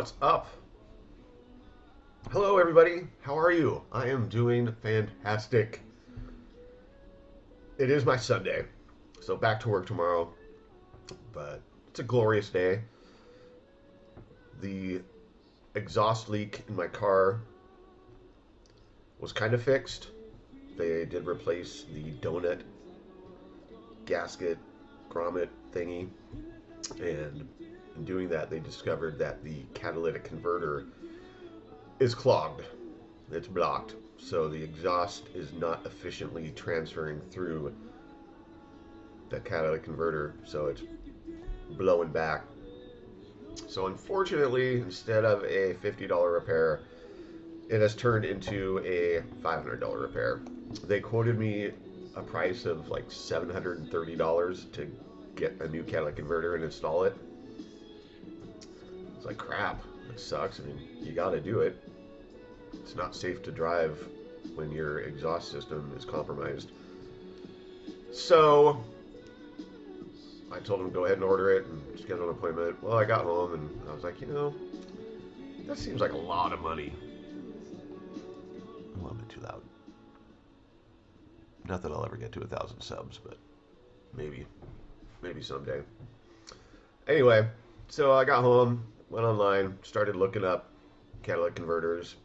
What's up? Hello, everybody. How are you? I am doing fantastic. It is my Sunday, so back to work tomorrow, but it's a glorious day. The exhaust leak in my car was kind of fixed. They did replace the donut gasket grommet thingy, and in doing that, they discovered that the catalytic converter is clogged. It's blocked. So the exhaust is not efficiently transferring through the catalytic converter. So it's blowing back. So unfortunately, instead of a $50 repair, it has turned into a $500 repair. They quoted me a price of like $730 to get a new catalytic converter and install it. It's like crap. It sucks. I mean, you got to do it. It's not safe to drive when your exhaust system is compromised. So I told him to go ahead and order it and schedule an appointment. Well, I got home and I was like, that seems like a lot of money. A little bit too loud. Not that I'll ever get to 1,000 subs, but maybe someday. Anyway, so I got home, went online, started looking up catalytic converters.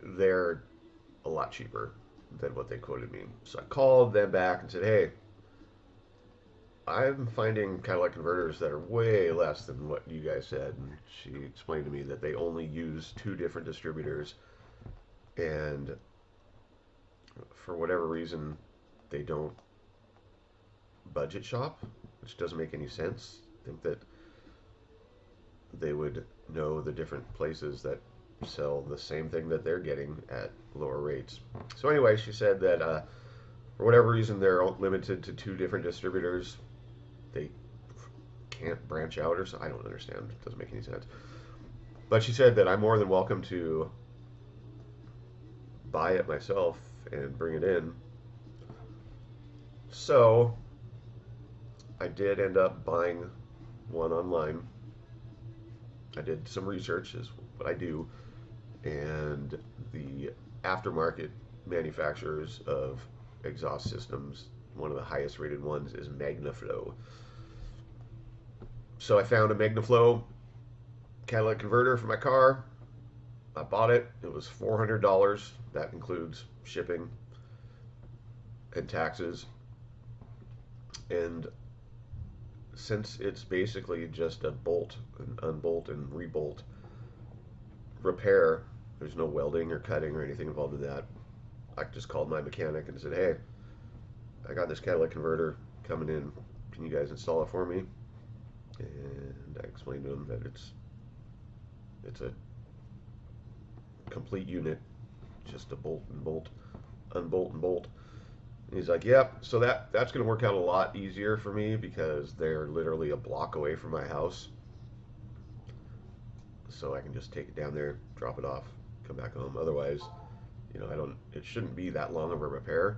They're a lot cheaper than what they quoted me. So I called them back and said, hey, I'm finding catalytic converters that are way less than what you guys said. And she explained to me that they only use 2 different distributors, and for whatever reason, they don't budget shop, which doesn't make any sense. I think that they would know the different places that sell the same thing that they're getting at lower rates. So anyway, she said that for whatever reason, they're limited to 2 different distributors. They can't branch out or so. I don't understand. It doesn't make any sense. But she said that I'm more than welcome to buy it myself and bring it in. So I did end up buying one online. I did some research, is what I do, and the aftermarket manufacturers of exhaust systems, one of the highest rated ones is MagnaFlow. So I found a MagnaFlow catalytic converter for my car. I bought it. It was $400. That includes shipping and taxes. And since it's basically just a bolt and unbolt and rebolt repair, there's no welding or cutting or anything involved in that. I just called my mechanic and said, hey, I got this catalytic converter coming in. Can you guys install it for me? And I explained to him that it's a complete unit, just a bolt and bolt, unbolt and bolt. And he's like, yep. So that's going to work out a lot easier for me because they're literally a block away from my house. So I can just take it down there, drop it off, come back home. Otherwise, it shouldn't be that long of a repair.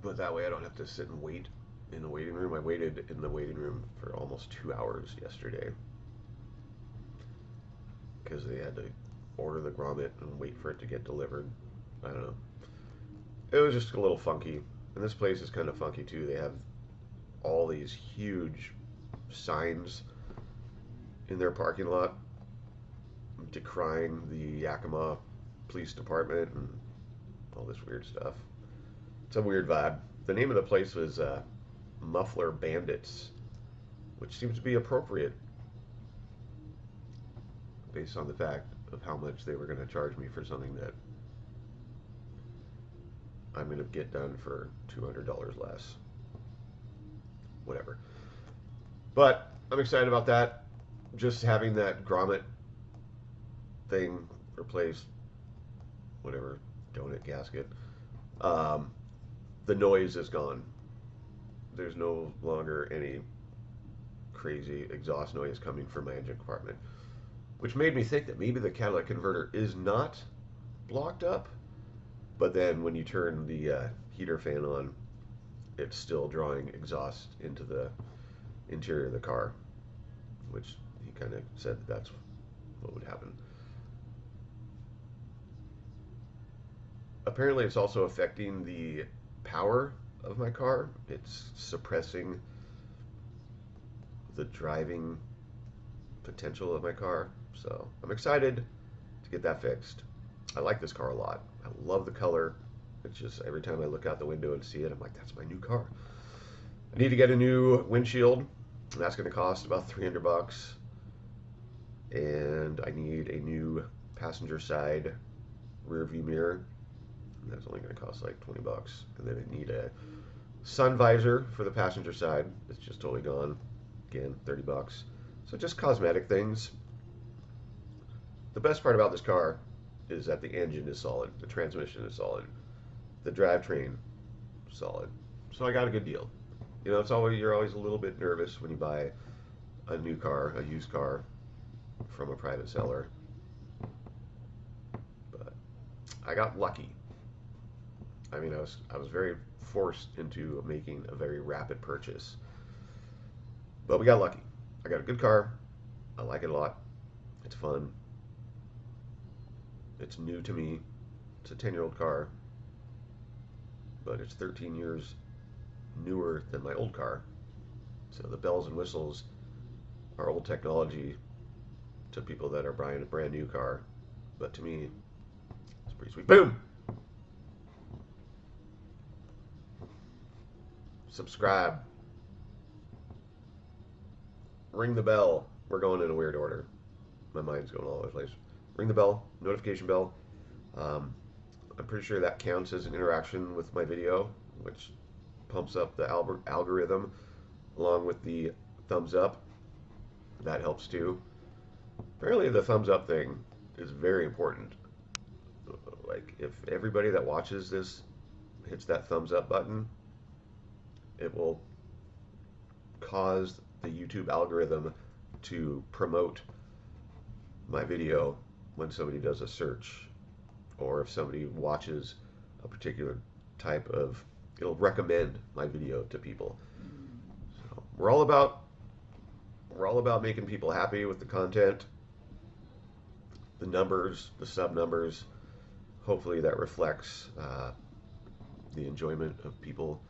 But that way I don't have to sit and wait in the waiting room. I waited in the waiting room for almost 2 hours yesterday because they had to order the grommet and wait for it to get delivered. I don't know. It was just a little funky. And this place is kind of funky too. They have all these huge signs in their parking lot decrying the Yakima Police Department and all this weird stuff. It's a weird vibe. The name of the place was Muffler Bandits, which seems to be appropriate based on the fact of how much they were going to charge me for something that I'm going to get done for $200 less. Whatever. But I'm excited about that. Just having that grommet thing replaced, whatever, donut gasket. The noise is gone. There's no longer any crazy exhaust noise coming from my engine compartment, which made me think that maybe the catalytic converter is not blocked up, but then when you turn the heater fan on, it's still drawing exhaust into the interior of the car, which he kind of said that's what would happen. Apparently, it's also affecting the power of my car. It's suppressing the driving potential of my car. So I'm excited to get that fixed. I like this car a lot. I love the color. It's just every time I look out the window and see it, I'm like, that's my new car. I need to get a new windshield. That's going to cost about 300 bucks. And I need a new passenger side rear view mirror. And that's only going to cost like 20 bucks. And then I need a sun visor for the passenger side. It's just totally gone. Again, 30 bucks. So just cosmetic things. The best part about this car is that the engine is solid, the transmission is solid, the drivetrain solid. So I got a good deal. You know, you're always a little bit nervous when you buy a new car, a used car from a private seller. But I got lucky. I mean, I was very forced into making a very rapid purchase. But we got lucky. I got a good car. I like it a lot. It's fun. It's new to me. It's a 10-year-old car. But it's 13 years newer than my old car. So the bells and whistles are old technology to people that are buying a brand new car. But to me, it's pretty sweet. Boom! Subscribe. Ring the bell. We're going in a weird order. My mind's going all over the place. Ring the bell, notification bell. I'm pretty sure that counts as an interaction with my video, which pumps up the algorithm along with the thumbs up. That helps too. Apparently the thumbs up thing is very important. Like if everybody that watches this hits that thumbs up button, it will cause the YouTube algorithm to promote my video when somebody does a search, or if somebody watches a particular type of, it'll recommend my video to people. So we're all about making people happy with the content, the numbers, the sub numbers. Hopefully that reflects the enjoyment of people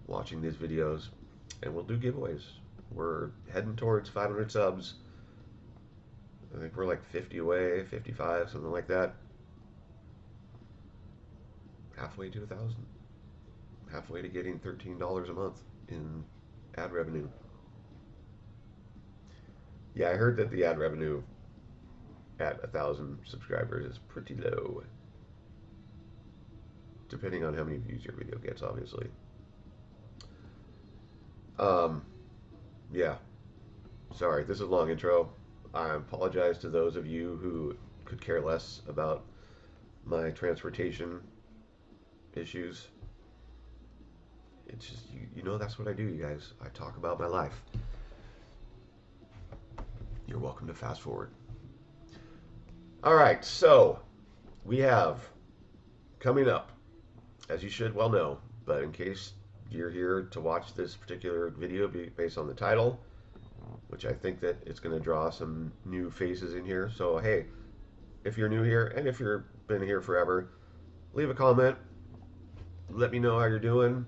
watching these videos, and we'll do giveaways. We're heading towards 500 subs. I think we're like 50 away, 55, something like that. Halfway to 1,000. Halfway to getting $13 a month in ad revenue. Yeah, I heard that the ad revenue at 1,000 subscribers is pretty low. Depending on how many views your video gets, obviously. Yeah. Sorry, this is a long intro. I apologize to those of you who could care less about my transportation issues. It's just, you know, that's what I do, you guys. I talk about my life. You're welcome to fast forward. All right, so we have coming up, as you should well know, but in case you're here to watch this particular video based on the title, which I think that it's going to draw some new faces in here. So, hey, if you're new here and if you've been here forever, leave a comment. Let me know how you're doing.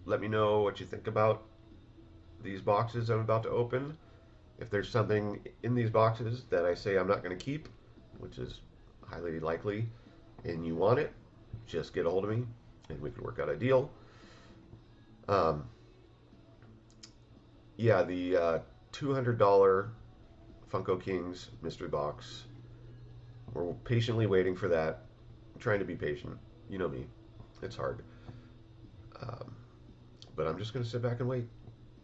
Let me know what you think about these boxes I'm about to open. If there's something in these boxes that I say I'm not going to keep, which is highly likely, and you want it, just get a hold of me and we can work out a deal. Yeah, the $200 Funko Kings mystery box. We're patiently waiting for that. I'm trying to be patient. You know me. It's hard. But I'm just going to sit back and wait.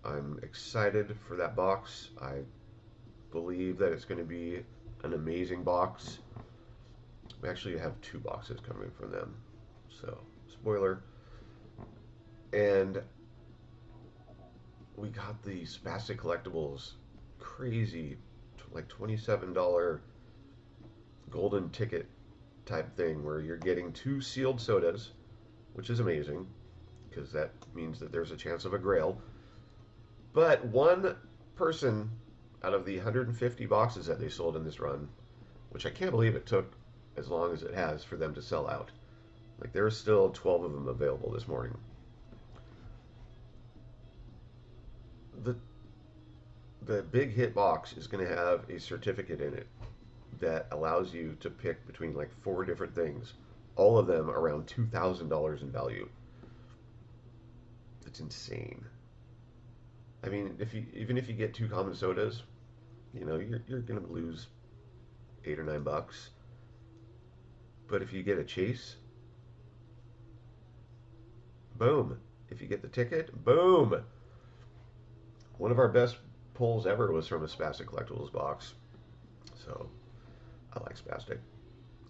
I'm excited for that box. I believe that it's going to be an amazing box. We actually have 2 boxes coming from them. So, spoiler. And we got the Spastic Collectibles crazy, like $27 golden ticket type thing where you're getting 2 sealed sodas, which is amazing because that means that there's a chance of a grail. But one person out of the 150 boxes that they sold in this run, which I can't believe it took as long as it has for them to sell out. Like, there are still 12 of them available this morning. The the big hit box is going to have a certificate in it that allows you to pick between like 4 different things, all of them around $2,000 in value. It's insane. I mean, even if you get 2 common sodas, you're gonna lose $8 or $9. But if you get a chase, boom. If you get the ticket, boom. One of our best pulls ever was from a Spastic Collectibles box. So I like Spastic.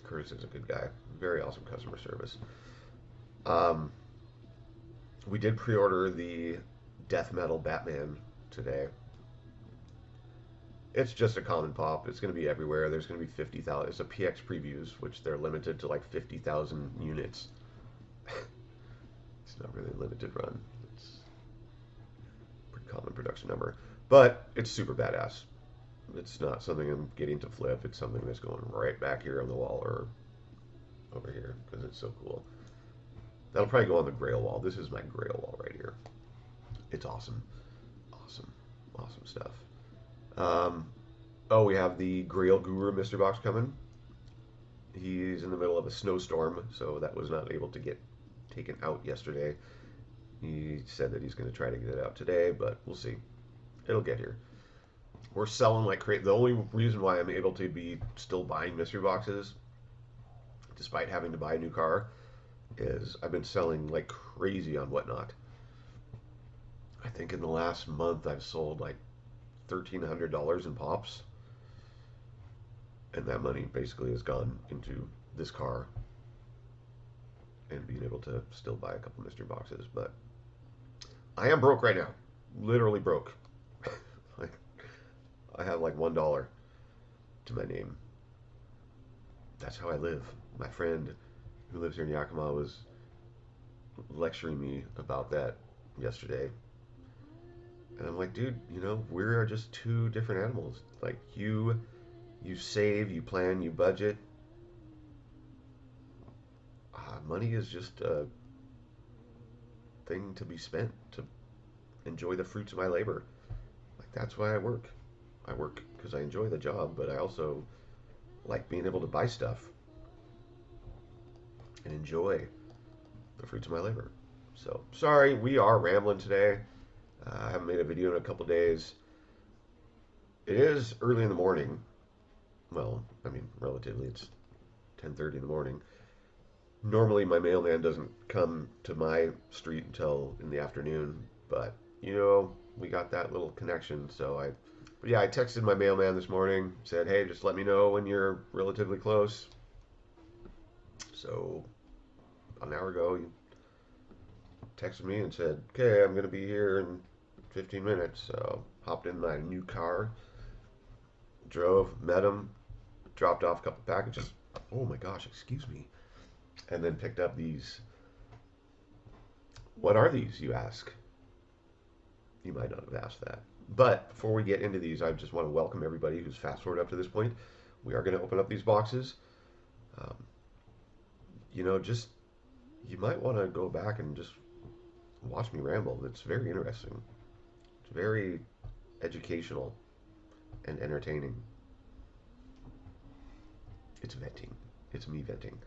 Curtis is a good guy. Very awesome customer service. Um, we did pre-order the Death Metal Batman today. It's just a common pop. It's going to be everywhere. There's going to be 50,000. It's a PX previews, which they're limited to like 50,000 units. It's not really a limited run. It's a pretty common production number. But it's super badass. It's not something I'm getting to flip. It's something that's going right back here on the wall or over here because it's so cool. That'll probably go on the Grail wall. This is my Grail wall right here. It's awesome. Awesome. Awesome stuff. Oh, we have the Grail Guru mystery box coming. He's in the middle of a snowstorm, so that was not able to get taken out yesterday. He said that he's going to try to get it out today, but we'll see. It'll get here. We're selling like crazy. The only reason why I'm able to be still buying mystery boxes, despite having to buy a new car, is I've been selling like crazy on Whatnot. I think in the last month I've sold like $1,300 in pops, and that money basically has gone into this car and being able to still buy a couple mystery boxes. But I am broke right now, literally broke. Like, I have like $1 to my name. That's how I live. My friend who lives here in Yakima was lecturing me about that yesterday. And I'm like, dude, we are just 2 different animals. Like, you save, you plan, you budget. Money is just a thing to be spent to enjoy the fruits of my labor. Like, that's why I work. I work because I enjoy the job, but I also like being able to buy stuff and enjoy the fruits of my labor. So, sorry, we are rambling today. I haven't made a video in a couple days. It is early in the morning. Well, I mean, relatively, it's 10:30 in the morning. Normally, my mailman doesn't come to my street until in the afternoon, but, we got that little connection, so I texted my mailman this morning, said, hey, just let me know when you're relatively close. So, an hour ago, he texted me and said, okay, I'm going to be here in 15 minutes. So, hopped in my new car, drove, met him, dropped off a couple packages. Oh my gosh, excuse me. And then picked up these. What are these, you ask? You might not have asked that. But before we get into these, I just want to welcome everybody who's fast forward up to this point. We are going to open up these boxes. Just you might want to go back and just watch me ramble. It's very interesting. It's very educational and entertaining. It's venting. It's me venting.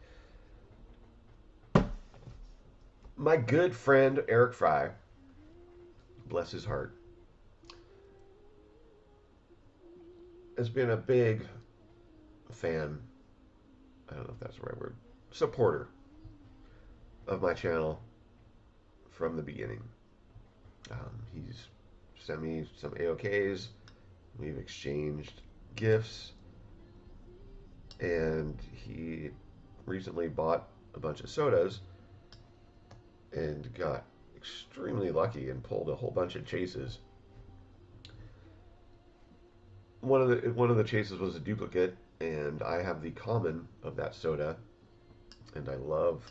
My good friend Eric Fry, bless his heart, has been a big fan, I don't know if that's the right word, supporter of my channel from the beginning. He's sent me some AOKs, we've exchanged gifts, and he recently bought a bunch of sodas and got extremely lucky and pulled a whole bunch of chases. One of the chases was a duplicate, and I have the common of that soda, and I love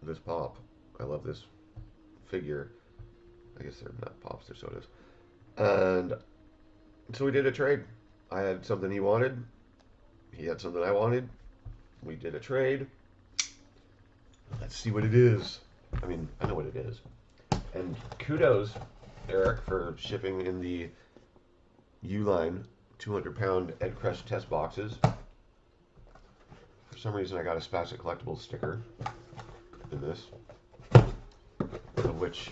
this pop. I love this figure. I guess they're not pops, they're sodas. And So we did a trade. I had something he wanted. He had something I wanted. We did a trade. Let's see what it is. I mean, I know what it is. And kudos, Eric, for shipping in the Uline 200-pound Ed Crush test boxes. For some reason, I got a Spastic Collectibles sticker in this, of which,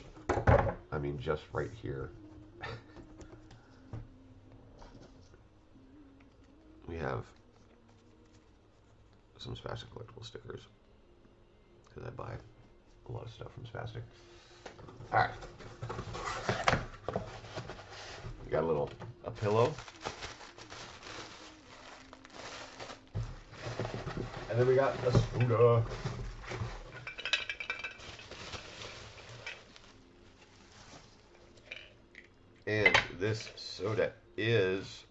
I mean, just right here, we have some Spastic Collectibles stickers, because I buy a lot of stuff from Spastic. Alright. We got a pillow. And then we got a soda. And this soda is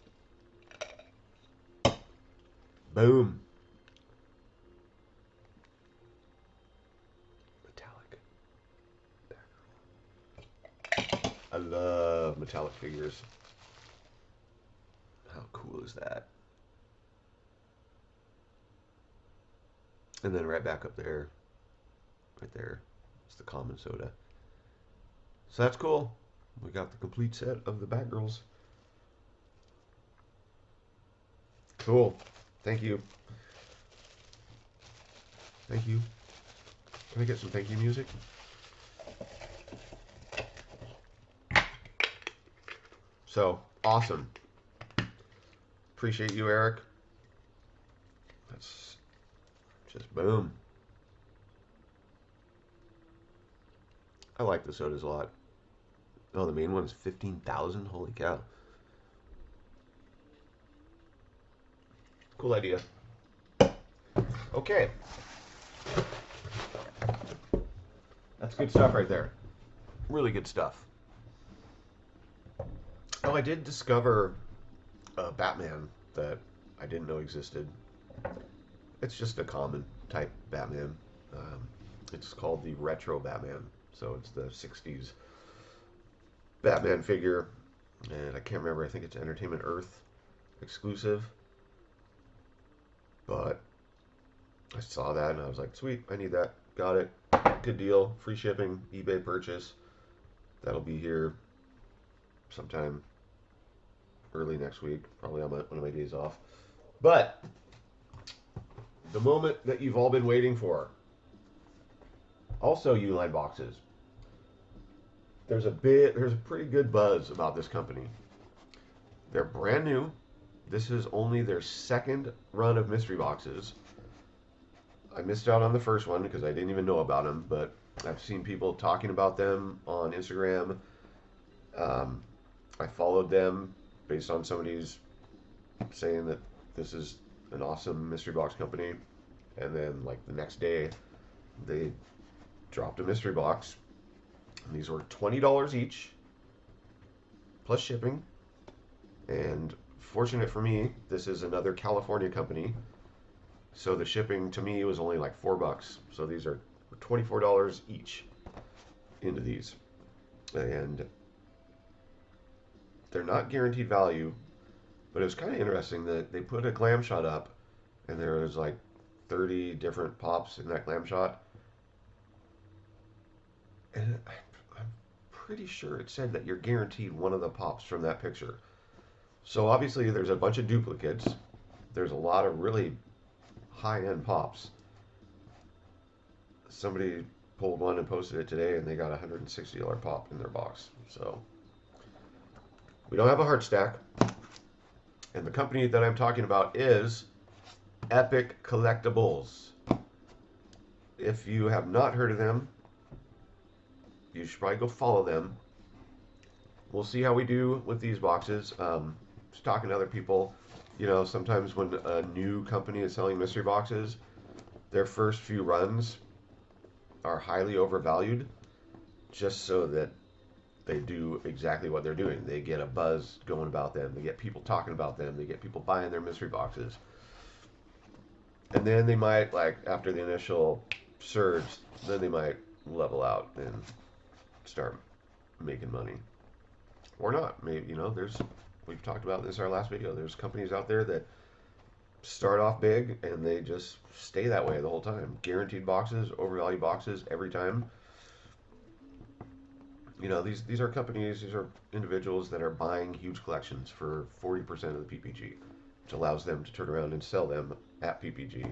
boom. Metallic. I love metallic figures. How cool is that? And then right back up there, right there, it's the common soda. So that's cool. We got the complete set of the Batgirls. Cool. Thank you. Thank you. Can I get some thank you music? So, awesome. Appreciate you, Eric. That's just boom. I like the sodas a lot. Oh, the main one is 15,000? Holy cow. Cool idea. Okay. That's good stuff right there. Really good stuff. Oh, I did discover a Batman that I didn't know existed. It's just a common type Batman. It's called the Retro Batman. So it's the 60s Batman figure. And I can't remember. I think it's Entertainment Earth exclusive. But I saw that and I was like, sweet, I need that. Got it. Good deal. Free shipping. eBay purchase. That'll be here sometime early next week. Probably on one of my days off. But the moment that you've all been waiting for. Also Uline boxes. There's a pretty good buzz about this company. They're brand new. This is only their second run of mystery boxes. I missed out on the first one because I didn't even know about them, but I've seen people talking about them on Instagram. I followed them based on somebody's saying that this is an awesome mystery box company, and then like the next day they dropped a mystery box. And these were $20 each plus shipping, and fortunate for me, this is another California company, so the shipping to me was only like $4. So these are $24 each into these, and they're not guaranteed value, but it was kind of interesting that they put a glam shot up, and there was like 30 different pops in that glam shot, and I'm pretty sure it said that you're guaranteed one of the pops from that picture. So obviously there's a bunch of duplicates. There's a lot of really high-end pops. Somebody pulled one and posted it today, and they got a $160 pop in their box. So we don't have a heart stack. And the company that I'm talking about is Epic Collectibles. If you have not heard of them, you should probably go follow them. We'll see how we do with these boxes. Just talking to other people, you know, sometimes when a new company is selling mystery boxes, their first few runs are highly overvalued just so that they do exactly what they're doing. They get a buzz going about them. They get people talking about them. They get people buying their mystery boxes. And then they might, like, after the initial surge, then they might level out and start making money. Or not. Maybe, you know, there's we've talked about this in our last video. There's companies out there that start off big and they just stay that way the whole time. Guaranteed boxes, overvalued boxes every time. You know, these are companies, these are individuals that are buying huge collections for 40% of the PPG, which allows them to turn around and sell them at PPG,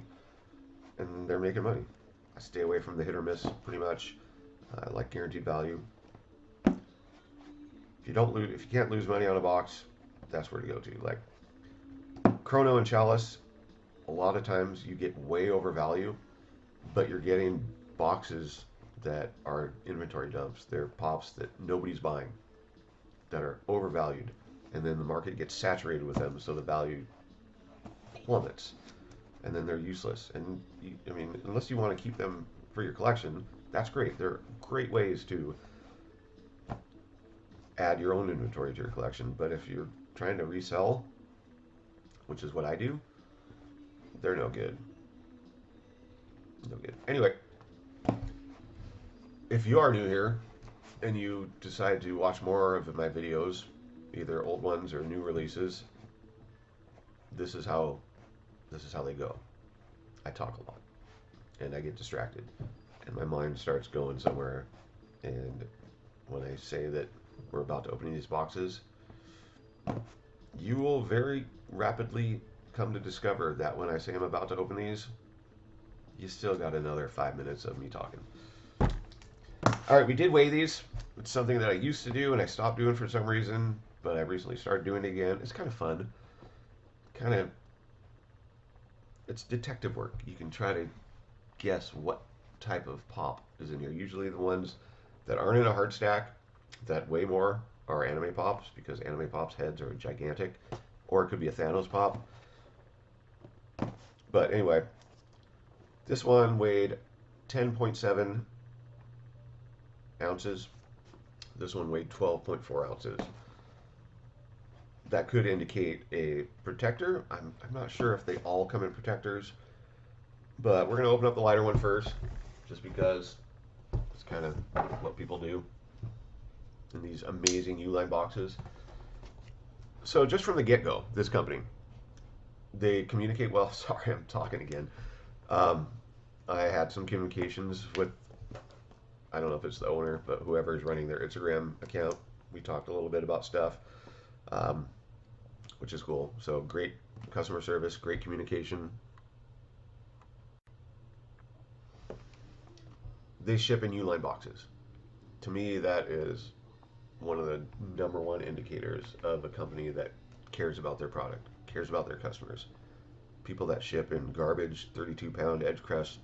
and they're making money. I stay away from the hit or miss pretty much. I like guaranteed value. If you can't lose money on a box, that's where to go to. Like Chrono and Chalice, a lot of times you get way overvalue, but you're getting boxes that are inventory dumps. They're pops that nobody's buying, that are overvalued, and then the market gets saturated with them, so the value plummets, and then they're useless. And I mean, unless you want to keep them for your collection, that's great. They're great ways to add your own inventory to your collection. But if you're trying to resell, which is what I do, they're no good. No good. Anyway, if you are new here and you decide to watch more of my videos, either old ones or new releases, this is how they go. I talk a lot and I get distracted and my mind starts going somewhere, and when I say that we're about to open these boxes, you will very rapidly come to discover that when I say I'm about to open these, you still got another 5 minutes of me talking. All right, we did weigh these. It's something that I used to do and I stopped doing for some reason, but I recently started doing it again. It's kind of fun. It's detective work. You can try to guess what type of pop is in here. Usually the ones that aren't in a hard stack that weigh more are anime pops, because anime pops heads are gigantic, or it could be a Thanos pop. But anyway, this one weighed 10.7 ounces. This one weighed 12.4 ounces. That could indicate a protector. I'm not sure if they all come in protectors, but we're going to open up the lighter one first, just because it's kind of what people do in these amazing Uline boxes. So just from the get-go, this company, they communicate well. Sorry, I'm talking again. I had some communications with, I don't know if it's the owner, but whoever's running their Instagram account. We talked a little bit about stuff, which is cool. So great customer service, great communication. They ship in Uline boxes. To me, that is one of the #1 indicators of a company that cares about their product, cares about their customers. People that ship in garbage, 32-pound Edge Crest,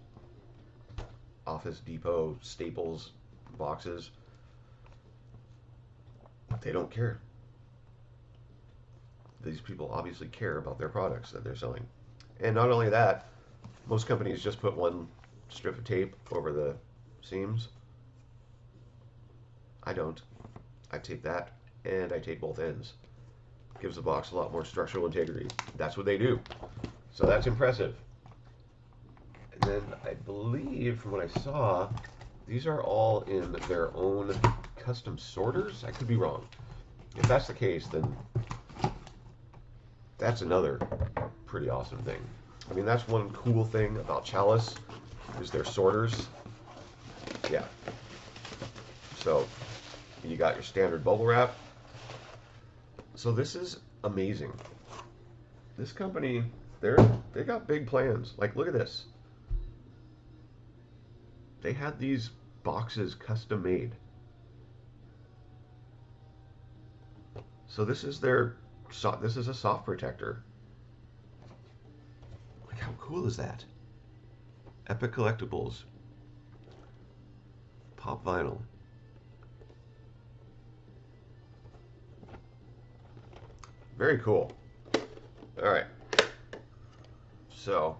Office Depot, Staples boxes, they don't care. These people obviously care about their products that they're selling. And not only that, most companies just put one strip of tape over the seams. I don't. I tape that, and I tape both ends. Gives the box a lot more structural integrity. That's what they do. So that's impressive. And then I believe, from what I saw, these are all in their own custom sorters. I could be wrong. If that's the case, then that's another pretty awesome thing. I mean, that's one cool thing about Chalice, is their sorters. Yeah. So you got your standard bubble wrap. So this is amazing. This company, they got big plans. Like, look at this. They had these boxes custom made. So this is a soft protector. Like, how cool is that? Epic Collectibles. Pop vinyl. Very cool. All right. So,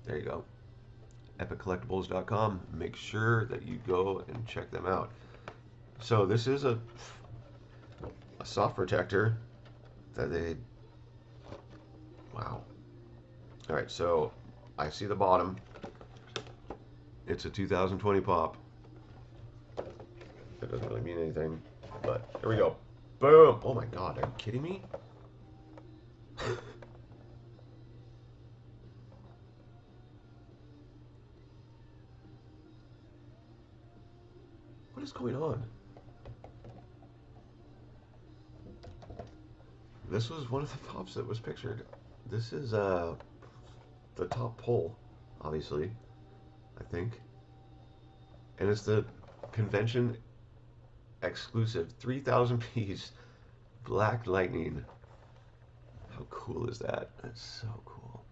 there you go. EpicCollectibles.com. Make sure that you go and check them out. So this is a soft protector that they... Wow. All right, so I see the bottom. It's a 2020 pop. That doesn't really mean anything, but here we go. Boom. Oh my God, are you kidding me? What is going on? This was one of the pops that was pictured. This is the top pole, obviously, I think. And it's the convention exclusive 3,000 piece Black Lightning. How cool is that? That's so cool.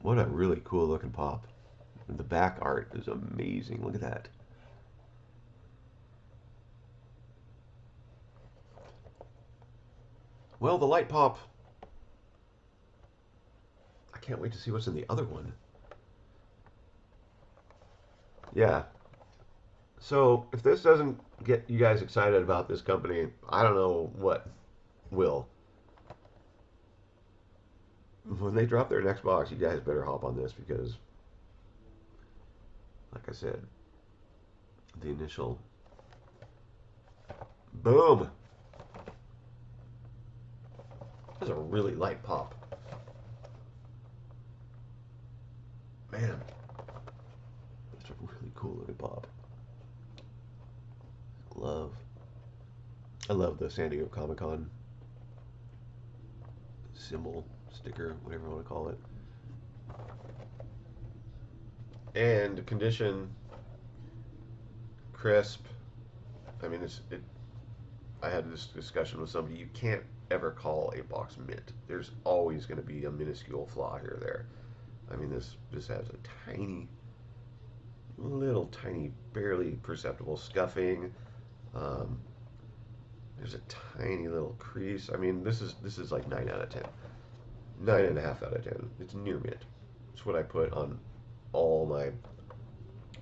What a really cool looking pop. And the back art is amazing. Look at that. Well, the light pop. I can't wait to see what's in the other one. Yeah. So, if this doesn't get you guys excited about this company, I don't know what will. When they drop their next box, you guys better hop on this because, like I said, the initial boom. That's a really light pop. Man, that's a really cool looking pop. I love the San Diego Comic-Con symbol, sticker, whatever you want to call it. And condition, crisp. I mean, I had this discussion with somebody. You can't ever call a box mint. There's always going to be a minuscule flaw here or there. I mean, this has a little tiny, barely perceptible scuffing. There's a tiny little crease. I mean, this is like 9 out of 10. 9.5 out of 10. It's near mint. It's what I put on all my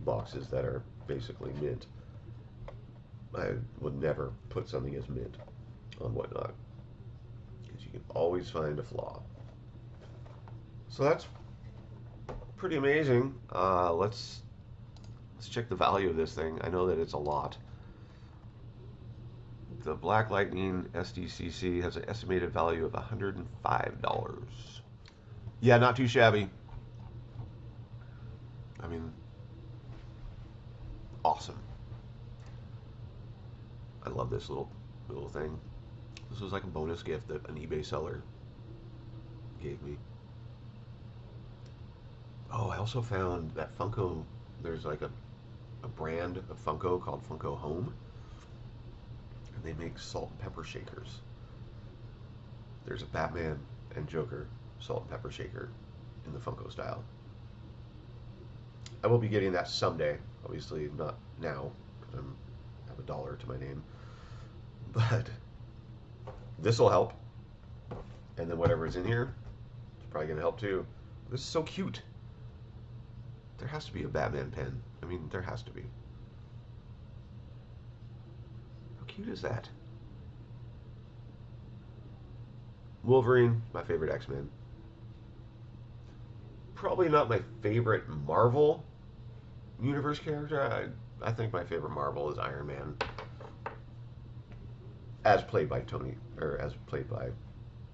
boxes that are basically mint. I would never put something as mint on whatnot because you can always find a flaw. So that's pretty amazing. Let's check the value of this thing. I know that it's a lot. The Black Lightning SDCC has an estimated value of $105. Yeah, not too shabby. I mean, awesome. I love this little thing. This was like a bonus gift that an eBay seller gave me. Oh, I also found that Funko, there's like a brand of Funko called Funko Home. And they make salt and pepper shakers. There's a Batman and Joker salt and pepper shaker in the Funko style. I will be getting that someday. Obviously not now, because I have $1 to my name. But this will help. And then whatever is in here, it's probably going to help too. This is so cute. There has to be a Batman pen. I mean, there has to be. How cute is that? Wolverine, my favorite X-Men. Probably not my favorite Marvel Universe character. I think my favorite Marvel is Iron Man. As played by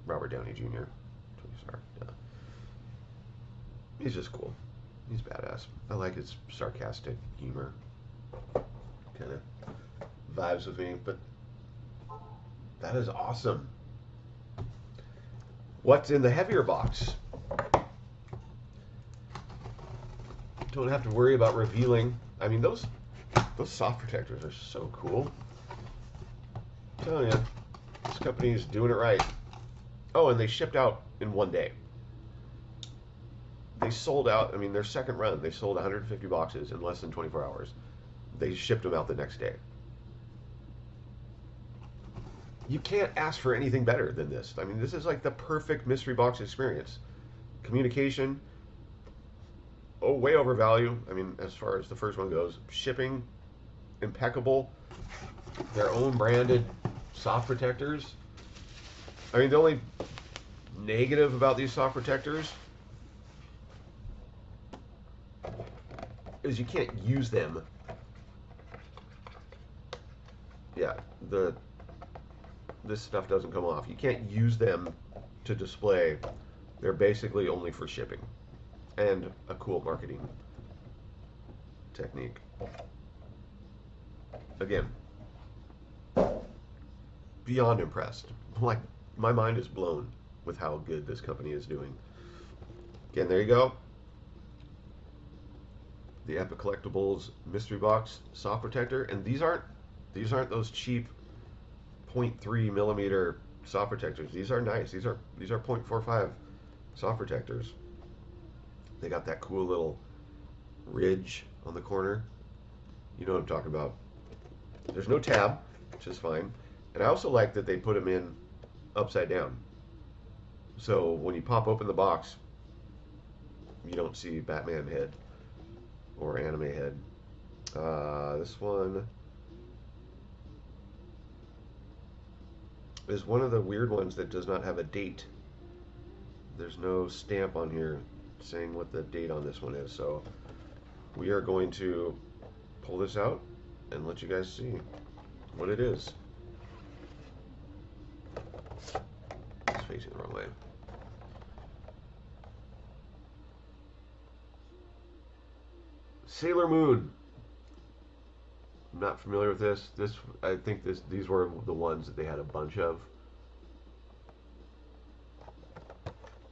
Robert Downey Jr. Tony Stark. Yeah. He's just cool. He's badass. I like his sarcastic humor. Kind of vibes with me, but that is awesome. What's in the heavier box? Don't have to worry about revealing. I mean, those soft protectors are so cool. I'm telling you, this company is doing it right. Oh, and they shipped out in one day. They sold out. I mean, their second run, they sold 150 boxes in less than 24 hours. They shipped them out the next day. You can't ask for anything better than this. I mean, this is like the perfect mystery box experience. Communication, way over value. I mean, as far as the first one goes, shipping, impeccable. Their own branded soft protectors. I mean, the only negative about these soft protectors is you can't use them yeah, this stuff doesn't come off. You can't use them to display. They're basically only for shipping and a cool marketing technique. Again, beyond impressed. Like, my mind is blown with how good this company is doing. Again, there you go. The Epic Collectibles mystery box soft protector, and these aren't those cheap 0.3 millimeter soft protectors. These are nice. These are 0.45 soft protectors. They got that cool little ridge on the corner. You know what I'm talking about. There's no tab, which is fine. And I also like that they put them in upside down. So when you pop open the box, you don't see Batman head or anime head. This one is one of the weird ones that does not have a date. There's no stamp on here saying what the date on this one is. So we are going to pull this out and let you guys see what it is. It's facing the wrong way. Sailor Moon. I'm not familiar with this. I think these were the ones that they had a bunch of.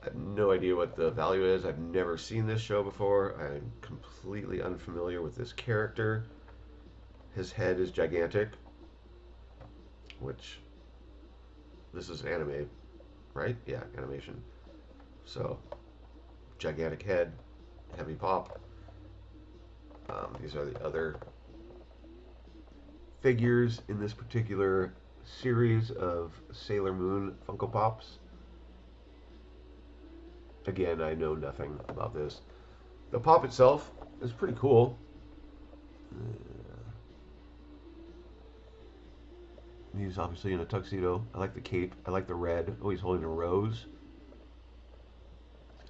I have no idea what the value is. I've never seen this show before. I'm completely unfamiliar with this character. His head is gigantic, which this is anime, right? Yeah, animation. So, gigantic head, heavy pop. These are the other figures in this particular series of Sailor Moon Funko Pops. Again, I know nothing about this. The pop itself is pretty cool. He's obviously in a tuxedo. I like the cape. I like the red. Oh, he's holding a rose.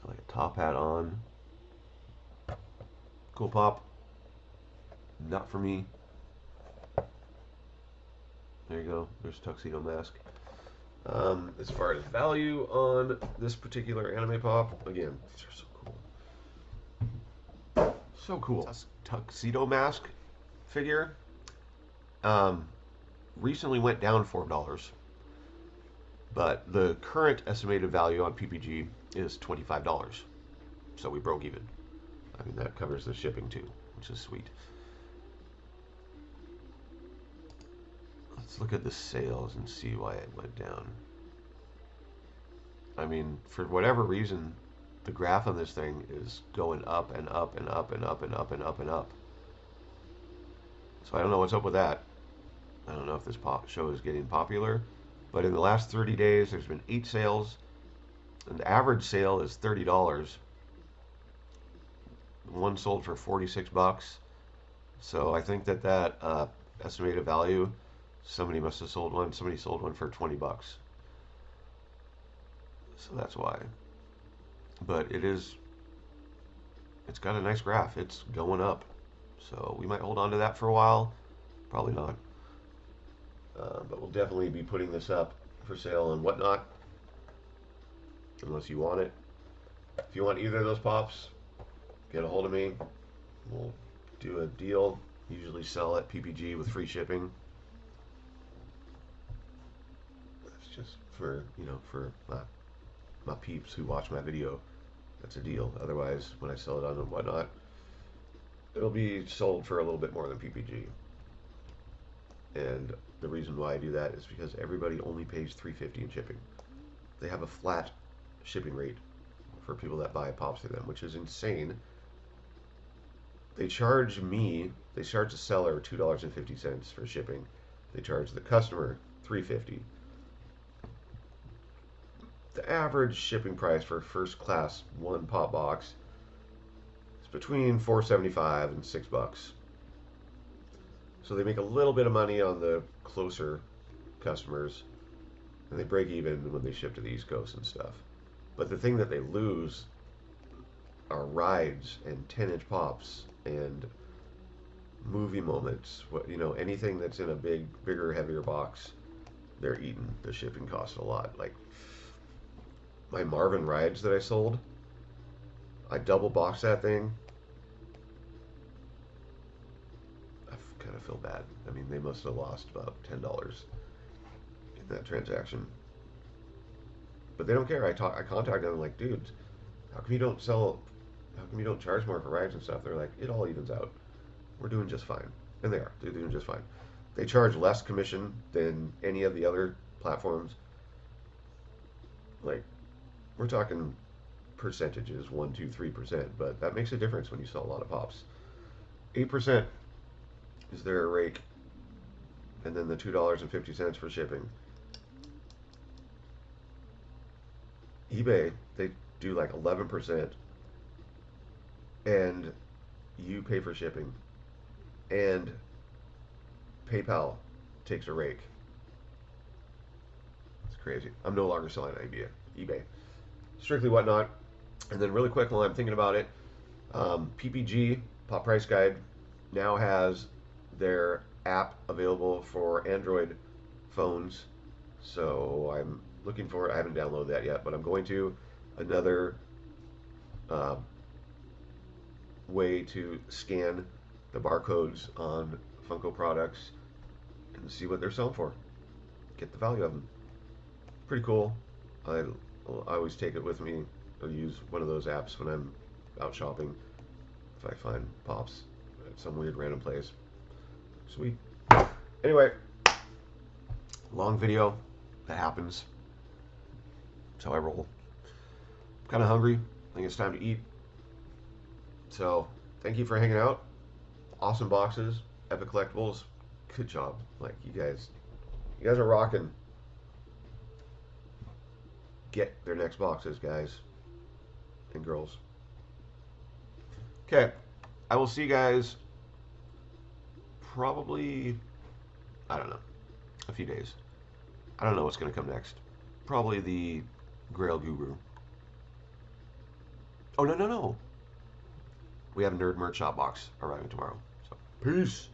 I like a top hat on. Cool pop. Not for me. There you go. There's tuxedo mask. As far as value on this particular anime pop, again, these are so cool. So cool. Tuxedo mask figure. Recently went down $4, but the current estimated value on PPG is $25. So we broke even. I mean, that covers the shipping too, which is sweet. Let's look at the sales and see why it went down. I mean, for whatever reason, the graph on this thing is going up and up and up and up and up and up and up. So I don't know what's up with that. I don't know if this show is getting popular, but in the last 30 days, there's been 8 sales, and the average sale is $30. One sold for $46. So I think that estimated value, somebody must have sold one. Somebody sold one for $20. So that's why. But it's got a nice graph. It's going up. So we might hold on to that for a while. Probably not. But we'll definitely be putting this up for sale and whatnot, unless you want it. If you want either of those pops, get a hold of me. We'll do a deal. Usually sell at PPG with free shipping. That's just for my peeps who watch my video. That's a deal. Otherwise, when I sell it on and whatnot, it'll be sold for a little bit more than PPG. And the reason why I do that is because everybody only pays $3.50 in shipping. They have a flat shipping rate for people that buy pops through them, which is insane. They charge the seller $2.50 for shipping. They charge the customer $3.50. The average shipping price for a first class one pop box is between $4.75 and $6. So they make a little bit of money on the closer customers, and they break even when they ship to the East Coast and stuff. But the thing that they lose are rides and 10-inch pops and movie moments, what anything that's in a bigger, heavier box, they're eating. The shipping costs a lot. Like my Marvin rides that I sold, I double boxed that thing. I kind of feel bad. I mean, they must have lost about $10 in that transaction. But they don't care. I contacted them like, dude, how come you don't sell? How come you don't charge more for rides and stuff? They're like, it all evens out. We're doing just fine, and they are. They're doing just fine. They charge less commission than any of the other platforms. Like we're talking percentages, 1, 2, 3%, but that makes a difference when you sell a lot of pops. 8% is their rake, and then the $2.50 for shipping. eBay, they do like 11%, and you pay for shipping, and PayPal takes a rake. It's crazy. I'm no longer selling on eBay. Strictly Whatnot. And then really quick while I'm thinking about it, PPG, Pop Price Guide, now has their app available for Android phones. So I'm looking for it. I haven't downloaded that yet, but I'm going to. Another uh, way to scan the barcodes on Funko products and see what they're selling for. Get the value of them. Pretty cool. I always take it with me. I'll use one of those apps when I'm out shopping if I find pops at some weird random place. Sweet. Anyway, long video. That happens. That's how I roll. I'm kind of hungry. I think it's time to eat. So, thank you for hanging out. Awesome boxes. Epic Collectibles. Good job. Like, you guys are rocking. Get their next boxes, guys and girls. Okay, I will see you guys probably, I don't know, a few days. I don't know what's going to come next. Probably the Grail Guru. Oh, no. We have a Nerd Merch Shop box arriving tomorrow. So, peace.